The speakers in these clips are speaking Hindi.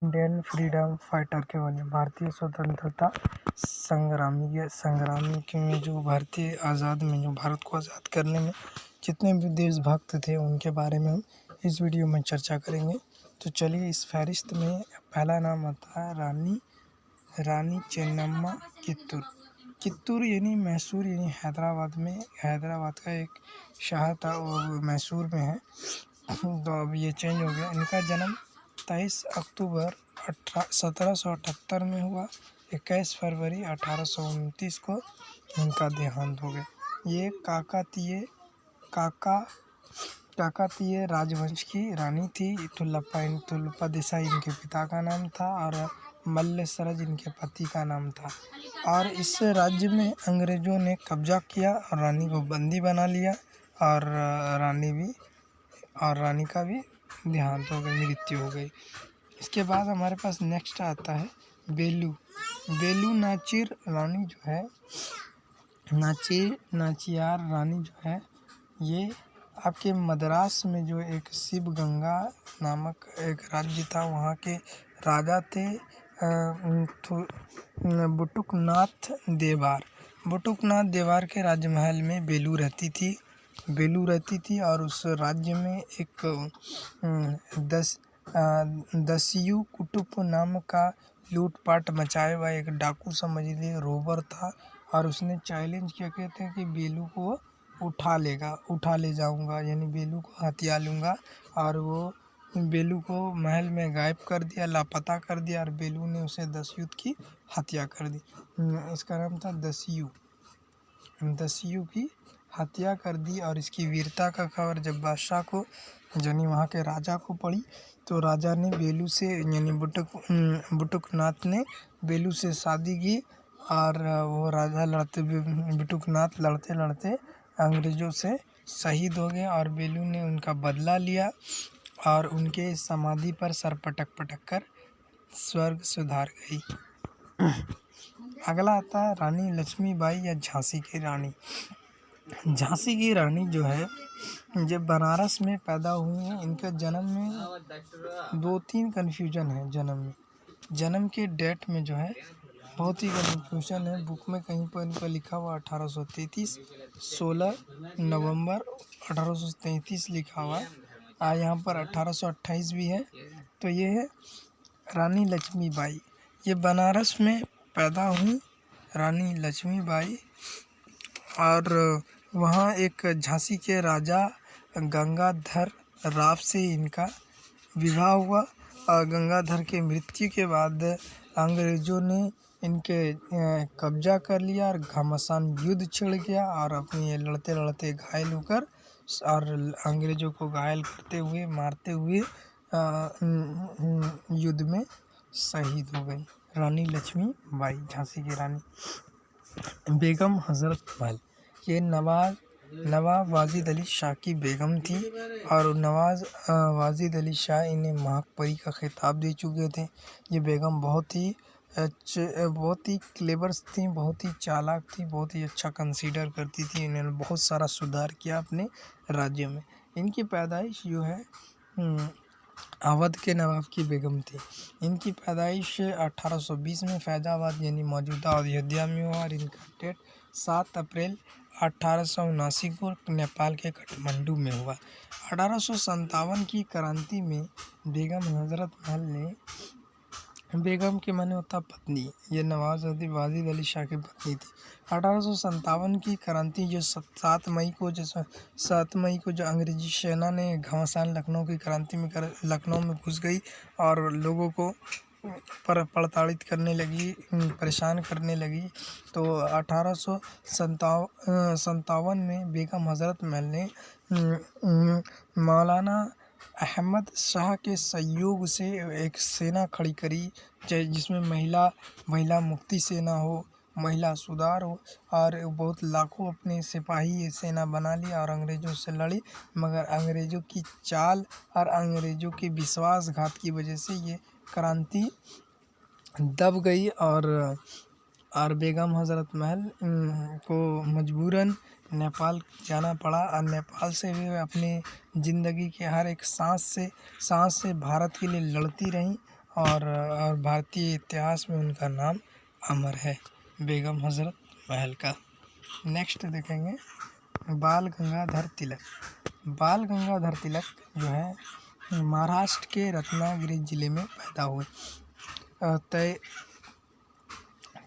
इंडियन फ्रीडम फाइटर के बने भारतीय स्वतंत्रता संग्रामी के में जो भारतीय आज़ाद में जो भारत को आज़ाद करने में जितने भी देशभक्त थे उनके बारे में हम इस वीडियो में चर्चा करेंगे। तो चलिए, इस फहरिस्त में पहला नाम आता है रानी चेन्नम्मा कित्तूर। कित्तूर यानी मैसूर यानी हैदराबाद का एक शहर था, वो मैसूर में है। तो अब ये चेंज हो गया। इनका जन्म 23 अक्टूबर 1778 में हुआ। 21 फरवरी 1829 को इनका देहांत हो गया। ये काकातीय राजवंश की रानी थी। तुलप्पा देसाई इनके पिता का नाम था और मल्ल सरज इनके पति का नाम था। और इस राज्य में अंग्रेजों ने कब्जा किया और रानी को बंदी बना लिया और रानी का भी देहांत हो गई, मृत्यु हो गई। इसके बाद हमारे पास नेक्स्ट आता है बेलू नाचिर रानी जो है, नाचियार रानी जो है, ये आपके मद्रास में जो एक शिव गंगा नामक एक राज्य था, वहाँ के राजा थे बुटुकनाथ देवार के राजमहल में बेलू रहती थी और उस राज्य में एक दस्यू कुटुब नाम का लूटपाट मचाए हुआ एक डाकू समझ लीजिए रोबर था। और उसने चैलेंज किया, कहते हैं कि बेलू को उठा ले जाऊंगा, यानी बेलू को हथिया लूँगा। और वो बेलू को महल में गायब कर दिया, लापता कर दिया और बेलू ने उसे दस्युत की हत्या कर दी। इसका नाम था दस्यू की हत्या कर दी। और इसकी वीरता का खबर जब बादशाह को यानी वहाँ के राजा को पड़ी, तो राजा ने बेलू से यानी बुटुकनाथ ने बेलू से शादी की। और वो राजा बुटुकनाथ लड़ते अंग्रेजों से शहीद हो गए और बेलू ने उनका बदला लिया और उनके समाधि पर सर पटक कर स्वर्ग सुधार गई। अगला आता है रानी लक्ष्मीबाई या झांसी की रानी। झांसी की रानी जो है, जब बनारस में पैदा हुई हैं। इनका जन्म में 2-3 कन्फ्यूजन है। जन्म के डेट में जो है बहुत ही कन्फ्यूजन है। बुक में कहीं पर इनका लिखा हुआ 1833, 16 नवंबर 1833 लिखा हुआ है। यहाँ पर 1828 भी है। तो ये है रानी लक्ष्मीबाई। ये बनारस में पैदा हुई रानी लक्ष्मीबाई और वहाँ एक झांसी के राजा गंगाधर राव से इनका विवाह हुआ। और गंगाधर के मृत्यु के बाद अंग्रेज़ों ने इनके कब्जा कर लिया और घमासान युद्ध छिड़ गया और अपनी लड़ते घायल होकर और अंग्रेज़ों को घायल करते हुए मारते हुए युद्ध में शहीद हो गई रानी लक्ष्मीबाई, झांसी की रानी। बेगम हज़रत महल, ये नवाब वाजिद अली शाह की बेगम थी और वाजिद अली शाह इन्हें महापरी का खिताब दे चुके थे। ये बेगम बहुत ही क्लेवर थी, बहुत ही चालाक थी, बहुत ही अच्छा कंसीडर करती थी। इन्होंने बहुत सारा सुधार किया अपने राज्य में। इनकी पैदाइश जो है अवध के नवाब की बेगम थी। इनकी पैदाइश 1820 में फैजाबाद यानी मौजूदा अयोध्या में हुआ और इनका डेट 7 अप्रैल 1879 को नेपाल के काठमांडू में हुआ। 1857 की क्रांति में बेगम हज़रत महल ने, बेगम के माने होता पत्नी, ये नवाब वाजिद अली शाह की पत्नी थी। 1857 की क्रांति जो 7 मई को जो अंग्रेजी सेना ने घमासान लखनऊ की क्रांति में लखनऊ में घुस गई और लोगों को प्रताड़ित करने लगी, परेशान करने लगी। तो 1857 में बेगम हज़रत महल ने मौलाना अहमद शाह के सहयोग से एक सेना खड़ी करी, जिसमें महिला मुक्ति सेना हो, महिला सुधार हो और बहुत लाखों अपने सिपाही ये सेना बना लिया और अंग्रेज़ों से लड़ी। मगर अंग्रेज़ों की चाल और अंग्रेज़ों के विश्वासघात की वजह से ये क्रांति दब गई और बेगम हज़रत महल को मजबूरन नेपाल जाना पड़ा। और नेपाल से भी अपनी ज़िंदगी के हर एक सांस से भारत के लिए लड़ती रहीं और भारतीय इतिहास में उनका नाम अमर है, बेगम हजरत महल का। नेक्स्ट देखेंगे बाल गंगाधर तिलक। बाल गंगाधर तिलक जो है महाराष्ट्र के रत्नागिरी जिले में पैदा हुए।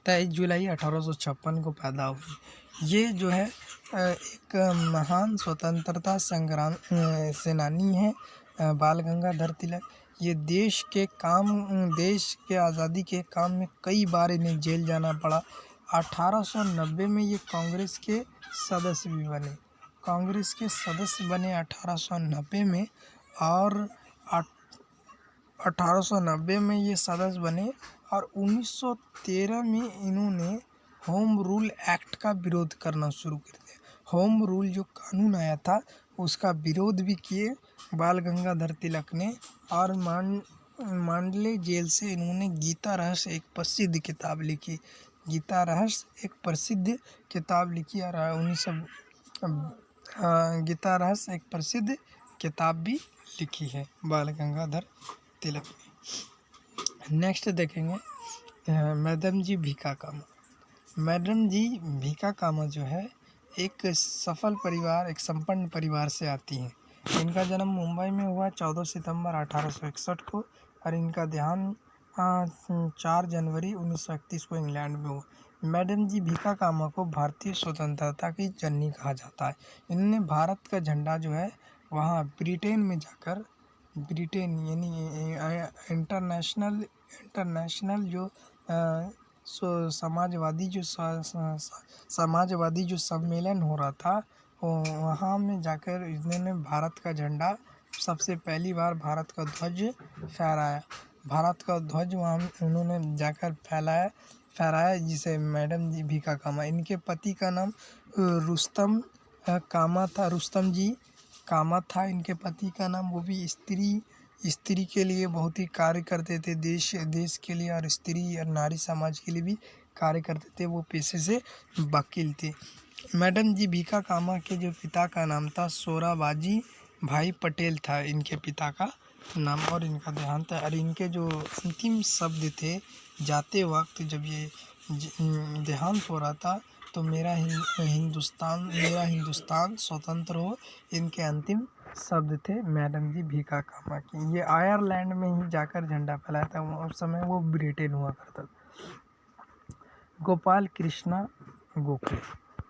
23 जुलाई 1856 को पैदा हुई। ये जो है एक महान स्वतंत्रता संग्राम सेनानी है बाल गंगाधर तिलक। ये देश के आज़ादी के काम में कई बार इन्हें जेल जाना पड़ा। 1890 में ये कांग्रेस के सदस्य भी बने। कांग्रेस के सदस्य बने 1890 में, और 1890 में ये सदस्य बने, और 1913 में इन्होंने होम रूल एक्ट का विरोध करना शुरू कर दिया। होम रूल जो कानून आया था उसका विरोध भी किए बाल गंगाधर तिलक ने, और मांडले जेल से इन्होंने गीता रहस्य एक प्रसिद्ध किताब लिखी। गीता रहस्य एक प्रसिद्ध किताब लिखी, और गीता रहस्य एक प्रसिद्ध किताब भी लिखी है बाल गंगाधर तिलक ने। नेक्स्ट देखेंगे मैडम जी भीखा कामा। मैडम जी भीखा कामा जो है एक सफल परिवार, एक संपन्न परिवार से आती हैं। इनका जन्म मुंबई में हुआ 14 सितंबर 1861 को, और इनका देहांत 4 जनवरी 1931 को इंग्लैंड में हुआ। मैडम जी भीखा कामा को भारतीय स्वतंत्रता की जननी कहा जाता है। इन्होंने भारत का झंडा जो है वहाँ ब्रिटेन में जाकर, ब्रिटेन यानी इंटरनेशनल जो समाजवादी जो सम्मेलन हो रहा था वहाँ में जाकर इन्होंने भारत का झंडा सबसे पहली बार भारत का ध्वज फहराया। भारत का ध्वज वहाँ उन्होंने जाकर फहराया, जिसे मैडम जी भीखा कामा। इनके पति का नाम रुस्तम कामा था, रुस्तम जी कामा था इनके पति का नाम। वो भी स्त्री के लिए बहुत ही कार्य करते थे, देश के लिए, और स्त्री और नारी समाज के लिए भी कार्य करते थे। वो पेशे से वकील थे। मैडम जी भीखा कामा के जो पिता का नाम था सोराबाजी भाई पटेल था इनके पिता का नाम, और इनका देहांत है। और इनके जो अंतिम शब्द थे जाते वक्त, जब ये देहांत हो रहा था, तो मेरा हिंदुस्तान स्वतंत्र हो, इनके अंतिम शब्द थे मैडम जी भीखा कामा की। ये आयरलैंड में ही जाकर झंडा फहराया था, उस समय वो ब्रिटेन हुआ करता था। गोपाल कृष्णा गोखले।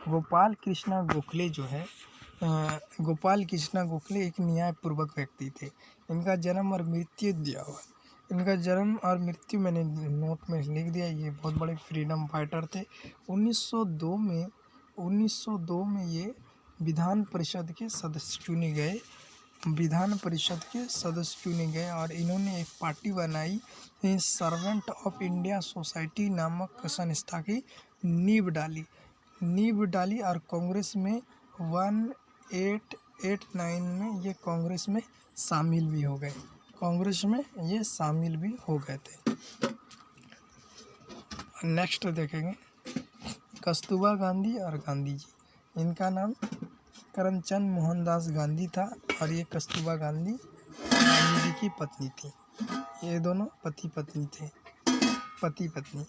गोपाल कृष्णा गोखले जो है गोपाल कृष्णा गोखले एक न्यायपूर्वक व्यक्ति थे। इनका जन्म और मृत्यु दिया हुआ। इनका जन्म और मृत्यु मैंने नोट में लिख दिया। ये बहुत बड़े फ्रीडम फाइटर थे। 1902 में ये विधान परिषद के सदस्य चुने गए, और इन्होंने एक पार्टी बनाई, सर्वेंट ऑफ इंडिया सोसाइटी नामक संस्था की नींव डाली, और कांग्रेस में 1889 में ये कांग्रेस में शामिल भी हो गए थे। नेक्स्ट देखेंगे कस्तूरबा गांधी और गांधी जी। इनका नाम करमचंद मोहनदास गांधी था, और ये कस्तूरबा गांधी जी की पत्नी थी। ये दोनों पति पत्नी।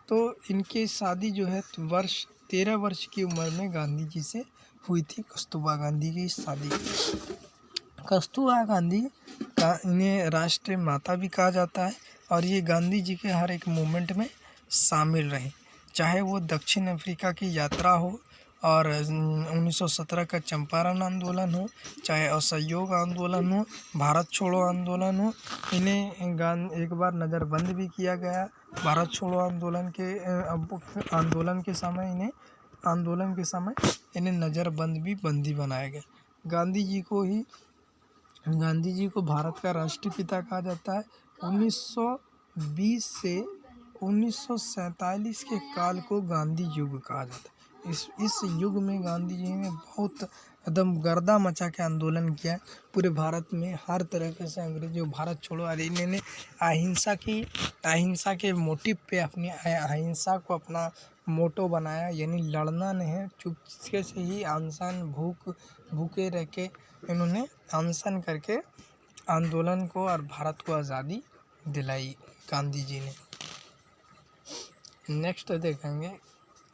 तो इनकी शादी जो है 13 वर्ष की उम्र में गांधी जी से हुई थी, कस्तूरबा गांधी की शादी। कस्तूरबा गांधी का इन्हें राष्ट्रीय माता भी कहा जाता है, और ये गांधी जी के हर एक मूवमेंट में शामिल रहे, चाहे वो दक्षिण अफ्रीका की यात्रा हो, और 1917 का चंपारण आंदोलन हो, चाहे असहयोग आंदोलन हो, भारत छोड़ो आंदोलन हो। इन्हें एक बार नज़रबंद भी किया गया भारत छोड़ो आंदोलन के समय इन्हें नज़रबंद भी बंदी बनाया गया। गांधी जी को भारत का राष्ट्रीय पिता कहा जाता है। 1920 से 1947 के काल को गांधी युग कहा जाता है। इस युग में गांधी जी ने बहुत एकदम गर्दा मचा के आंदोलन किया पूरे भारत में। हर तरह से अंग्रेजों भारत छोड़ो, और इन्होंने अहिंसा के मोटिव पे अपनी अहिंसा को अपना मोटो बनाया, यानी लड़ना नहीं, चुपके से ही भूखे रह के इन्होंने अनशन करके आंदोलन को और भारत को आज़ादी दिलाई गांधी जी ने। नेक्स्ट देखेंगे,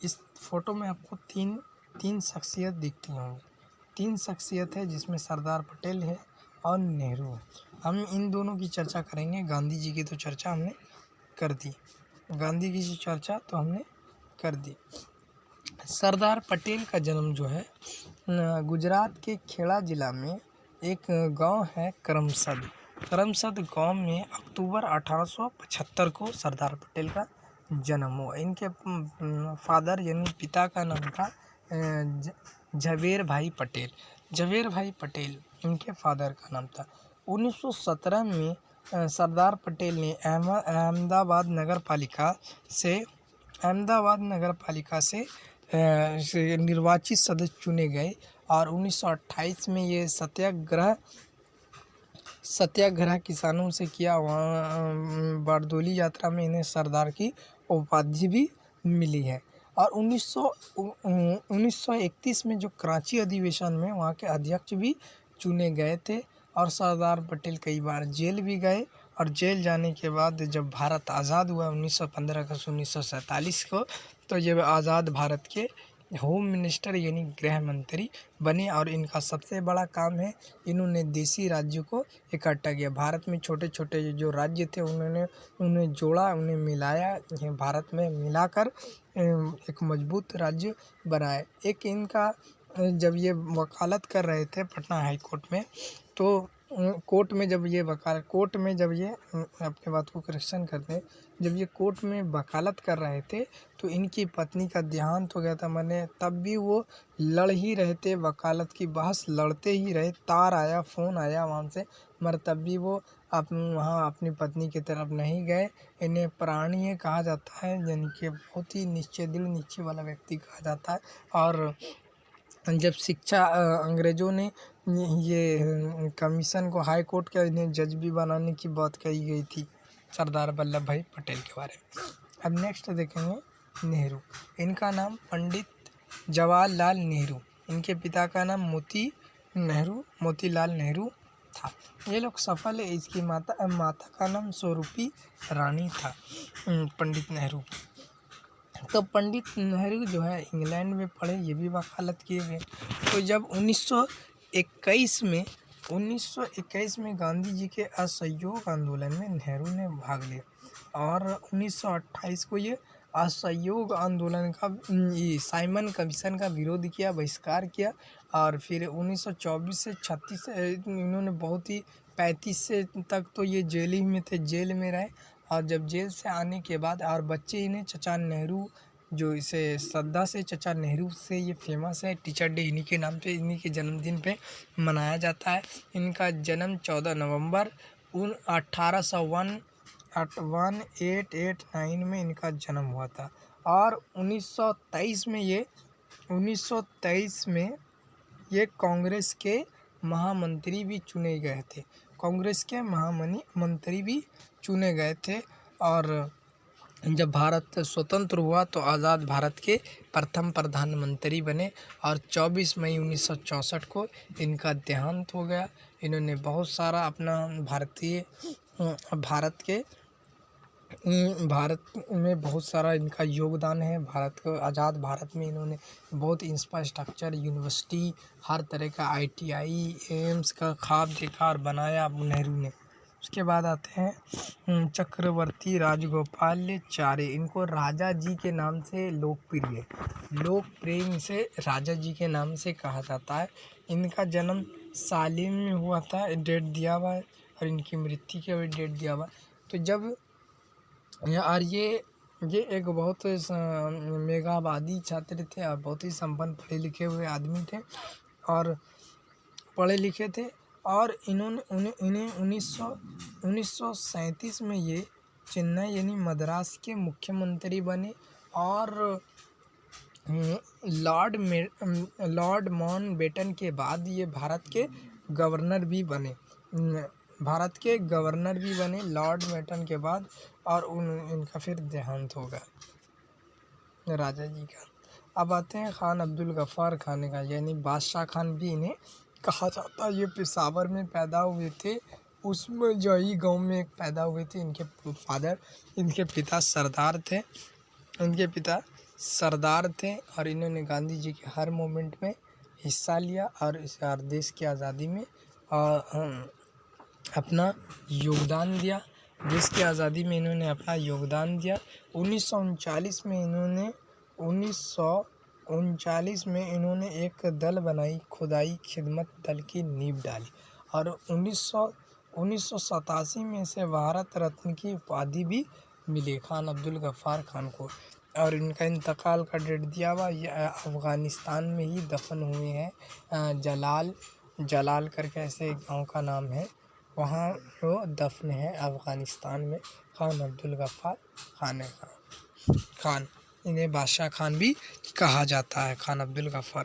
इस फोटो में आपको तीन शख्सियत दिखती होंगी। 3 शख्सियत है जिसमें सरदार पटेल है और नेहरू है। हम इन दोनों की चर्चा करेंगे। गांधी जी की तो चर्चा हमने कर दी, गांधी जी की चर्चा तो हमने कर दी। सरदार पटेल का जन्म जो है गुजरात के खेड़ा जिला में एक गांव है करमसद। करमसद गांव में अक्टूबर 1875 को सरदार पटेल का जन्म हुआ। इनके फादर यानी पिता का नाम था झवेर भाई पटेल। झवेर भाई पटेल इनके फादर का नाम था। 1917 में सरदार पटेल ने अहमदाबाद नगर पालिका से निर्वाचित सदस्य चुने गए और 1928 में ये सत्याग्रह किसानों से किया। वहाँ बारडोली यात्रा में इन्हें सरदार की उपाधि भी मिली है। और 1931 में जो कराची अधिवेशन में वहाँ के अध्यक्ष भी चुने गए थे। और सरदार पटेल कई बार जेल भी गए और जेल जाने के बाद जब भारत आज़ाद हुआ 1915 अगस्त 1947 को, तो ये आज़ाद भारत के होम मिनिस्टर यानी गृह मंत्री बने। और इनका सबसे बड़ा काम है, इन्होंने देसी राज्यों को इकट्ठा किया। भारत में छोटे छोटे जो राज्य थे उन्हें जोड़ा, उन्हें मिलाया, भारत में मिलाकर एक मजबूत राज्य बनाए। एक इनका जब ये वकालत कर रहे थे पटना हाई कोर्ट में, तो कोर्ट में जब ये अपने बात को करेक्शन करते हैं, जब ये कोर्ट में वकालत कर रहे थे तो इनकी पत्नी का देहांत हो गया था। मैंने तब भी वो लड़ ही रहे थे, वकालत की बहस लड़ते ही रहे। तार आया, फ़ोन आया वहाँ से, मगर तब भी वो वहाँ अपनी पत्नी की तरफ नहीं गए। इन्हें प्राणीय कहा जाता है, यानी कि बहुत ही निश्चय दिल, निश्चय वाला व्यक्ति कहा जाता है। और जब शिक्षा अंग्रेज़ों ने ये कमीशन को, हाई कोर्ट का इन्हें जज भी बनाने की बात कही गई थी सरदार वल्लभ भाई पटेल के बारे में। अब नेक्स्ट देखेंगे नेहरू। इनका नाम पंडित जवाहरलाल नेहरू, इनके पिता का नाम मोतीलाल नेहरू था। ये लोग सफल है। इसकी माता का नाम स्वरूपी रानी था पंडित नेहरू। तो पंडित नेहरू जो है इंग्लैंड में पढ़े, ये भी वकालत किए हुए। तो जब 1921 में गांधी जी के असहयोग आंदोलन में नेहरू ने भाग लिया और 1928 को ये असहयोग आंदोलन का साइमन कमीशन का विरोध किया, बहिष्कार किया। और फिर 1924 से 36 इन्होंने बहुत ही 35 से तक तो ये जेल ही में थे, जेल में रहे। और जब जेल से आने के बाद और बच्चे इन्हें चचा नेहरू, जो इसे श्रद्धा से चचा नेहरू से ये फेमस है, टीचर डे इन्हीं के नाम पे, इन्हीं के जन्मदिन पे मनाया जाता है। इनका जन्म 14 नवंबर 1889 में इनका जन्म हुआ था। और 1923 में ये कांग्रेस के महामंत्री भी चुने गए थे। और जब भारत स्वतंत्र हुआ तो आज़ाद भारत के प्रथम प्रधानमंत्री बने। और 24 मई 1964 को इनका देहांत हो गया। इन्होंने बहुत सारा अपना भारत में बहुत सारा इनका योगदान है। भारत को आज़ाद भारत में इन्होंने बहुत इंफ्रास्ट्रक्चर, यूनिवर्सिटी, हर तरह का ITI, एम्स का ख्वाब देखा और बनाया नेहरू ने। उसके बाद आते हैं चक्रवर्ती राजगोपालाचारी। इनको राजा जी के नाम से लोकप्रिय से राजा जी के नाम से कहा जाता है। इनका जन्म सालेम में हुआ था, डेट दिया हुआ है, और इनकी मृत्यु के भी डेट दिया हुआ है। तो जब और ये एक बहुत मेधावी छात्र थे और बहुत ही संपन्न पढ़े लिखे हुए आदमी थे और पढ़े लिखे थे। और इन्हें 1937 में ये चेन्नई यानी मद्रास के मुख्यमंत्री बने। और लॉर्ड माउंटबेटन के बाद ये भारत के गवर्नर भी बने लॉर्ड माउंटबेटन के बाद। और इनका फिर देहांत हो गया राजा जी का। अब आते हैं खान अब्दुल गफ्फार खान का, यानी बादशाह खान भी इन्हें कहा जाता है। ये पेशावर में पैदा हुए थे उसमें जो ही गांव में एक पैदा हुए थे। इनके पिता सरदार थे। इनके पिता सरदार थे और इन्होंने गांधी जी के हर मोमेंट में हिस्सा लिया और इस देश की आज़ादी में अपना योगदान दिया। देश की आज़ादी में इन्होंने अपना योगदान दिया। 1939 में इन्होंने एक दल बनाई, खुदाई खिदमत दल की नींव डाली और 1987 में इसे भारत रत्न की उपाधि भी मिली खान अब्दुल गफ्फार खान को। और इनका इंतकाल का डेट दिया हुआ, ये अफ़गानिस्तान में ही दफन हुए हैं। जलाल करके ऐसे एक गाँव का नाम है, वहाँ वो दफन है अफ़गानिस्तान में। खान अब्दुल गफ्फार खान, इन्हें बादशाह खान भी कहा जाता है, खान अब्दुल गफ्फार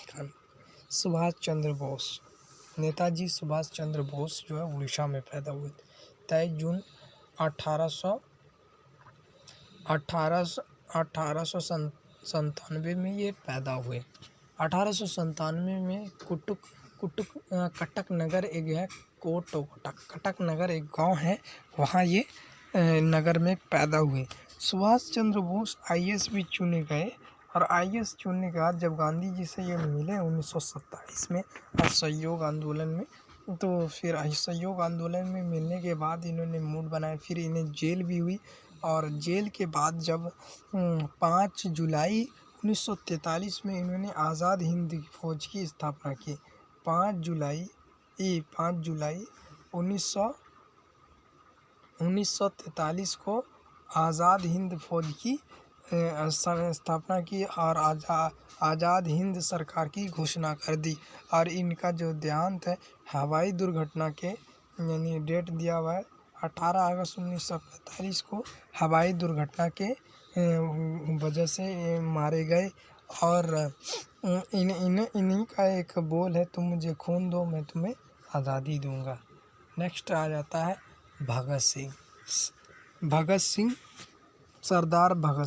खान। सुभाष चंद्र बोस, नेताजी सुभाष चंद्र बोस जो है उड़ीसा में पैदा हुए थे। 23 जून 1897 में ये पैदा हुए। 1897 में कटक नगर एक है, कटक नगर एक गांव है, वहाँ ये नगर में पैदा हुए। सुभाष चंद्र बोस आईएएस भी चुने गए और आईएएस चुनने के बाद जब गांधी जी से ये मिले 1927 में असहयोग आंदोलन में, तो फिर असहयोग आंदोलन में मिलने के बाद इन्होंने मूड बनाया। फिर इन्हें जेल भी हुई और जेल के बाद जब 5 जुलाई 1943 में इन्होंने आज़ाद हिंद फौज की स्थापना की। 5 जुलाई 1943 को आज़ाद हिंद फौज की स्थापना की और आज़ाद हिंद सरकार की घोषणा कर दी। और इनका जो देहांत है हवाई दुर्घटना के, यानी डेट दिया हुआ है 18 अगस्त 1945 को हवाई दुर्घटना के वजह से मारे गए। और इन्हीं का एक बोल है, तुम मुझे खून दो मैं तुम्हें आज़ादी दूंगा। नेक्स्ट आ जाता है भगत सिंह, सरदार भगत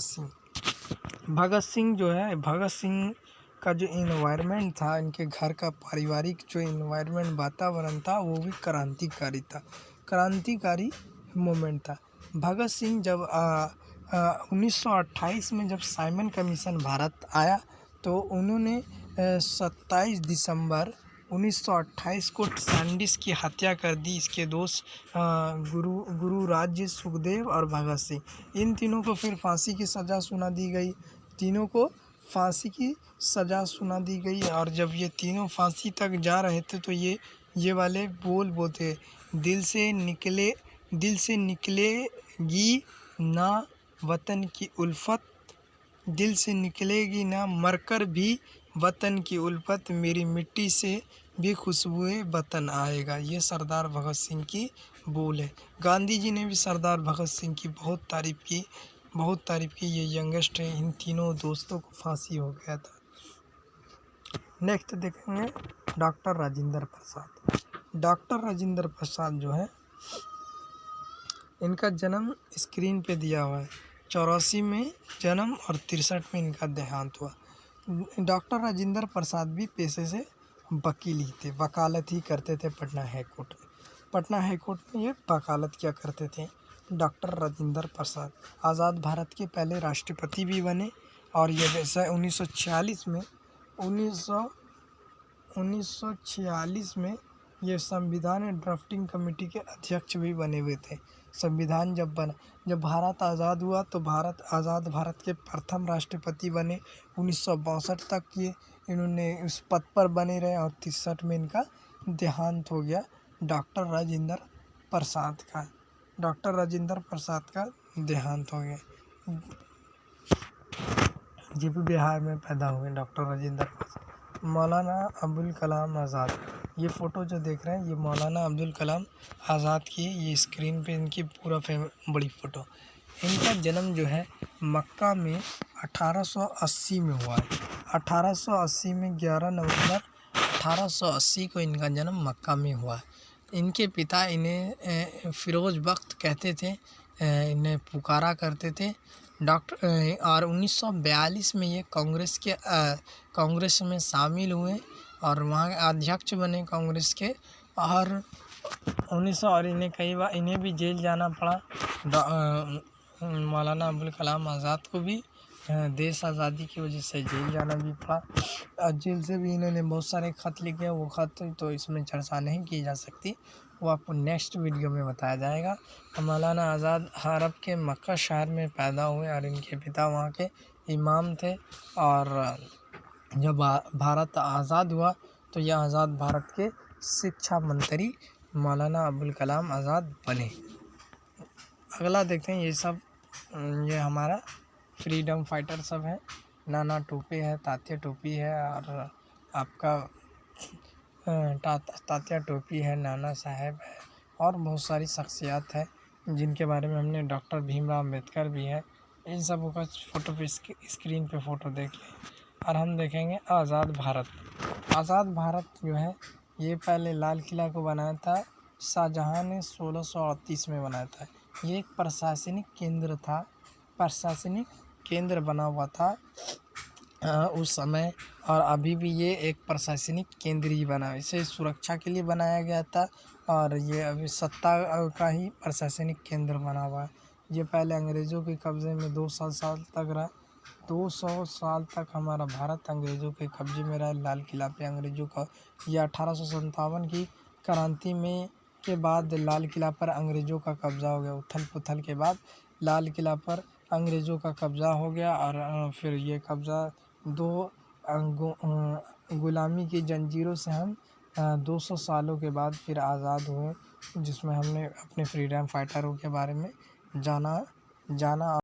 सिंह जो है, भगत सिंह का जो इन्वायरमेंट था, इनके घर का पारिवारिक जो इन्वायरमेंट वातावरण था वो भी क्रांतिकारी मोमेंट था। भगत सिंह जब 1928 में जब साइमन कमीशन भारत आया तो उन्होंने 27 दिसंबर 1928 को सैंडिस की हत्या कर दी। इसके दोस्त गुरु राज्य सुखदेव और भगत सिंह, इन तीनों को फिर फांसी की सज़ा सुना दी गई। तीनों को फांसी की सज़ा सुना दी गई और जब ये तीनों फांसी तक जा रहे थे तो ये वाले बोल बोलते, दिल से निकलेगी ना वतन की उल्फत, दिल से निकलेगी ना मरकर भी वतन की उल्फत, मेरी मिट्टी से भी खुशबुए वतन आएगा। ये सरदार भगत सिंह की बोल है। गांधी जी ने भी सरदार भगत सिंह की बहुत तारीफ़ की। ये यंगेस्ट है, इन तीनों दोस्तों को फांसी हो गया था। नेक्स्ट देखेंगे डॉक्टर राजेंद्र प्रसाद जो है, इनका जन्म स्क्रीन पे दिया हुआ है। 84 में जन्म और 63 में इनका देहांत हुआ। डॉक्टर राजेंद्र प्रसाद भी पेशे से वकील ही थे, वकालत ही करते थे पटना हाई कोर्ट में ये वकालत किया करते थे। डॉक्टर राजेंद्र प्रसाद आज़ाद भारत के पहले राष्ट्रपति भी बने और ये वैसे 1946 में ये संविधान ड्राफ्टिंग कमेटी के अध्यक्ष भी बने हुए थे। संविधान जब भारत आज़ाद हुआ तो आज़ाद भारत के प्रथम राष्ट्रपति बने। 1962 तक ये इन्होंने उस पद पर बने रहे और 63 में इनका देहांत हो गया। डॉक्टर राजेंद्र प्रसाद का देहांत हो गया। ये भी बिहार में पैदा हुए डॉक्टर राजेंद्र प्रसाद। मौलाना अबुल कलाम आज़ाद, ये फ़ोटो जो देख रहे हैं ये मौलाना अब्दुल कलाम आज़ाद की, ये स्क्रीन पे इनकी पूरा बड़ी फ़ोटो। इनका जन्म जो है मक्का में 1880 में हुआ है। 1880 में 11 नवंबर 1880 को इनका जन्म मक्का में हुआ। इनके पिता इन्हें फ़िरोज़ बख्त कहते थे, इन्हें पुकारा करते थे और 1942 में ये कांग्रेस में शामिल हुए और वहाँ अध्यक्ष बने कांग्रेस के। और और इन्हें कई बार इन्हें भी जेल जाना पड़ा। मौलाना अबुल कलाम आज़ाद को भी देश आज़ादी की वजह से जेल जाना भी पड़ा। जेल से भी इन्होंने बहुत सारे ख़त लिखे, वो ख़त तो इसमें चर्चा नहीं की जा सकती, वो आपको नेक्स्ट वीडियो में बताया जाएगा। मौलाना आज़ाद अरब के मक्का शहर में पैदा हुए और इनके पिता वहाँ के इमाम थे। और जब भारत आज़ाद हुआ तो यह आज़ाद भारत के शिक्षा मंत्री मौलाना अबुल कलाम आज़ाद बने। अगला देखते हैं, ये हमारा फ्रीडम फाइटर सब है। नाना टोपे है, तात्या टोपी है, और आपका तात्या टोपी है, नाना साहब है, और बहुत सारी शख्सियत है जिनके बारे में हमने डॉक्टर भीमराव अम्बेडकर भी है। इन सब का फ़ोटो पे स्क्रीन पे फ़ोटो देख लें। और हम देखेंगे आज़ाद भारत। आज़ाद भारत जो है ये पहले लाल किला को बनाया था, शाहजहाँ ने 1638 में बनाया था। ये एक प्रशासनिक केंद्र था, प्रशासनिक केंद्र बना हुआ था उस समय, और अभी भी ये एक प्रशासनिक केंद्र ही बना, इसे सुरक्षा के लिए बनाया गया था, और ये अभी सत्ता का ही प्रशासनिक केंद्र बना हुआ है। ये पहले अंग्रेज़ों के कब्ज़े में 200 साल तक रहा। 200 साल तक हमारा भारत अंग्रेज़ों के कब्ज़े में रहा। लाल किला पे अंग्रेज़ों का, यह 1857 की क्रांति में के बाद लाल किला पर अंग्रेज़ों का कब्ज़ा हो गया। उथल पुथल के बाद लाल किला पर अंग्रेज़ों का कब्ज़ा हो गया, और फिर ये कब्ज़ा गुलामी की जंजीरों से हम 200 सालों के बाद फिर आज़ाद हुए, जिसमें हमने अपने फ्रीडम फाइटरों के बारे में जाना।